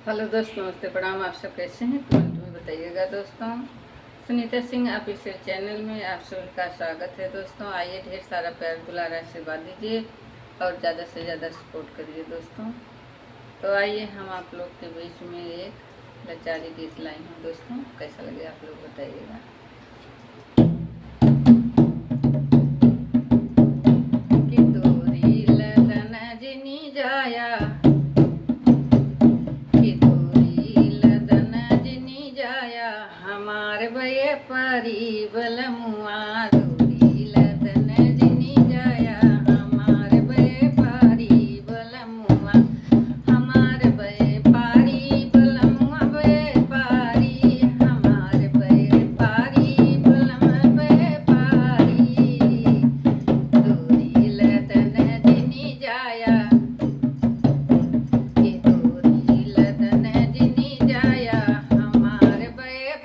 Hello दोस्तों, नमस्ते, प्रणाम। आप सब कैसे हैं? तुम्हें बताइएगा दोस्तों। सुनीता सिंह ऑफिशियल चैनल में आप सभी का स्वागत है दोस्तों। आइए, ढेर सारा प्यार दुलार आशीर्वाद दीजिए और ज़्यादा से ज़्यादा सपोर्ट करिए दोस्तों। तो आइए, हम आप लोग के बीच में एक लाचारी गीत लाई हूँ दोस्तों। कैसा लगे आप लोग बताइएगा। कि तोरी लदन जिनी जाया, हमार बये परी बलमुआ। दूरी लदन जिनी जाया, हमार बये पारी बलमुआ। हमार बये पारी बलमुआ, बये पारी। हमार बये पारी बलम बये पारी। दूरी लदन जिनी जाया,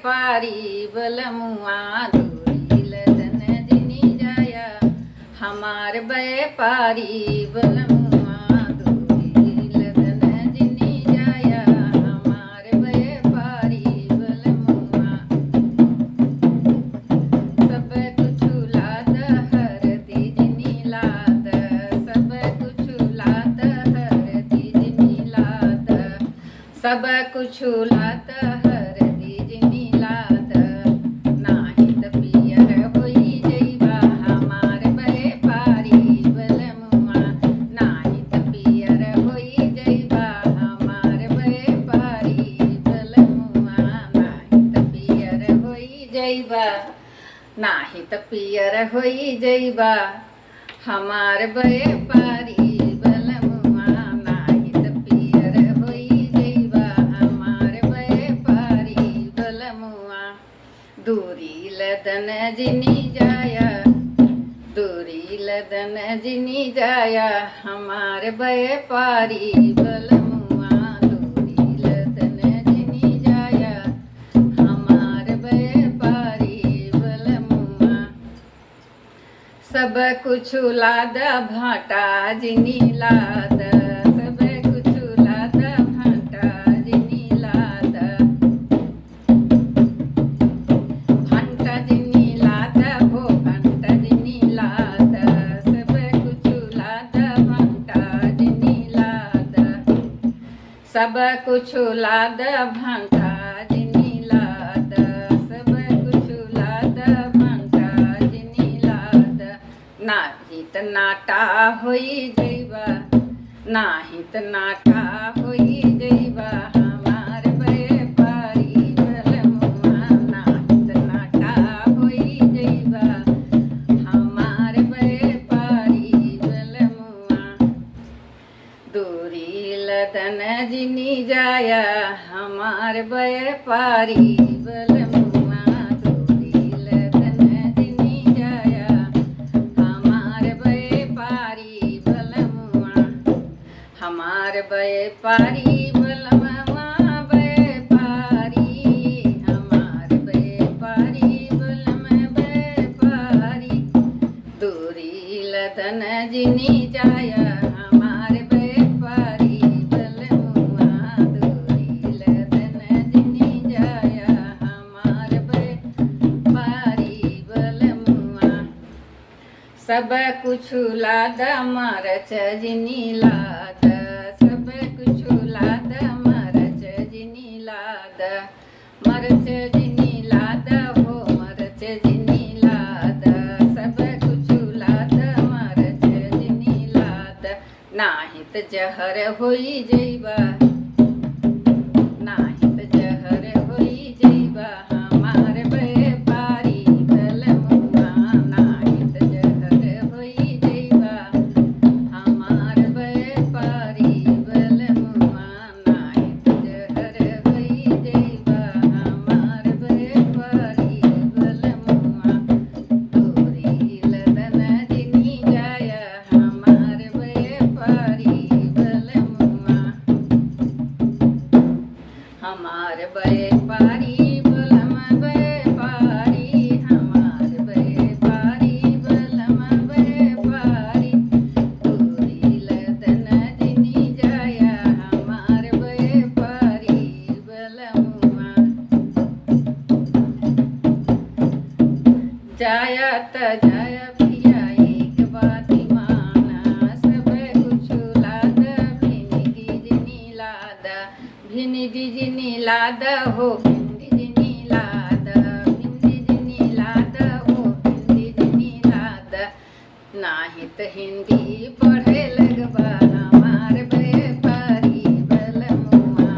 पारी बलमुआ। दूरी लदन जिनी जाया, हमार बये पारी बलमुआ। दूरी लदन जिनी जाया, हमार बये पारी बलमुआ। सब कुछ लाद हरदी जिनी लाद, सब कुछ लाद हरदी जिनी लाद, सब कुछ लाद हरदी जिनी लाद। नाही त पियर होई जइबा, हमार बये पारी बलमुआ। नाही त पियर होई जइबा, हमार बये पारी बलमुआ। नाही त पियर होई जइबा, नाही त पियर होई जइबा, हमार बये पारी बलमुआ। नाही त पियर होई जइबा, हमार बये पारी बलमुआ। दूरी लदन जिनी जाया, दूरी लदन जिनी जाया, हमार बये पारी बलमुआ। दूरी लदन जिनी जाया, हमार बये पारी बलमुआ। सब कुछ लाद भाटा जिनी लाद, सब कुछ लाद भाटा जिनी लाद। भंटा जिनी लाद हो, भंटा जिनी लाद, सब कुछ लाद भंटा जिनी लाद। सब कुछ लाद भंटा जिनी लाद, सब कुछ लाद भंटा जिनी लाद। नाही त नाटा होई जइबा, नाही त नाटा होई जइबा, हमार बये पारी बलमुआ। नाही त नाटा होई जइबा, हमार बये पारी बलमुआ। दूरी लदन जिनी जाया, हमार बये पारी बलमुआ। दूरी लदन जिनी जाया, हमार बये पारी बलमुआ। हमार बये पारी बलमुआ, बये पारी। हमार बये पारी बलम बये पारी। दूरी लदन जिनी जाया, हमार बये पारी बलमुआ। दूरी लदन जिनी जाया, हमार बये पारी बलमुआ। सब कुछ लाद मरच जिनी लाद, सब कुछ लाद मरच जिनी लाद। मरच जिनी लाद हो, मरच जिनी लाद, सब कुछ लाद मरच जिनी लाद। नाही त जहर होई जइबा, नाही त जहर होई जइबा, हमार बये पारी बलमुआ। नाही त जहर होई जइबा, हमार बये पारी बलमुआ। नाही त जहर होई जइबा, हमार बये पारी बलमुआ। दूरी लदन जिनी जाया, हमार बये पारी बलमुआ। हमार बये पारी बलम बये पारी। हमार बये पारी बलम बये पारी। दूरी लदन जिनी जाया, हमार बये पारी त जाय पिया एक बात माना, सब कुछ लाद भिंडी जिनी लाद, भिंडी जिनी लाद हो भिंडी जिनी लाद, भिंडी जिनी लाद हो भिंडी जिनी लाद। नाही त हिंदी पढ़े लगबा हमार व्यापारी बलमुआ,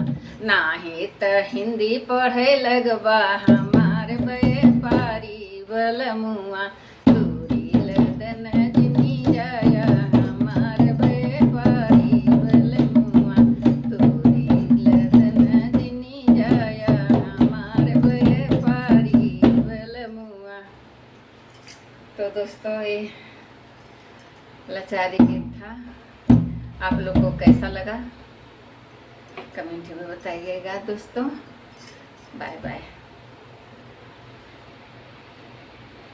नाही त हिंदी पढ़े लगबा हमार व्यापारी बलमुआ। तूरी लदन जिनी जाया हमार व्यापारी बलमुआ, तूरी लदन जिनी जाया हमार व्यापारी बलमुआ। तो दोस्तों ये लाचारी गीत था, आप लोग को कैसा लगा कमेंट में बताइएगा दोस्तों। Bye by.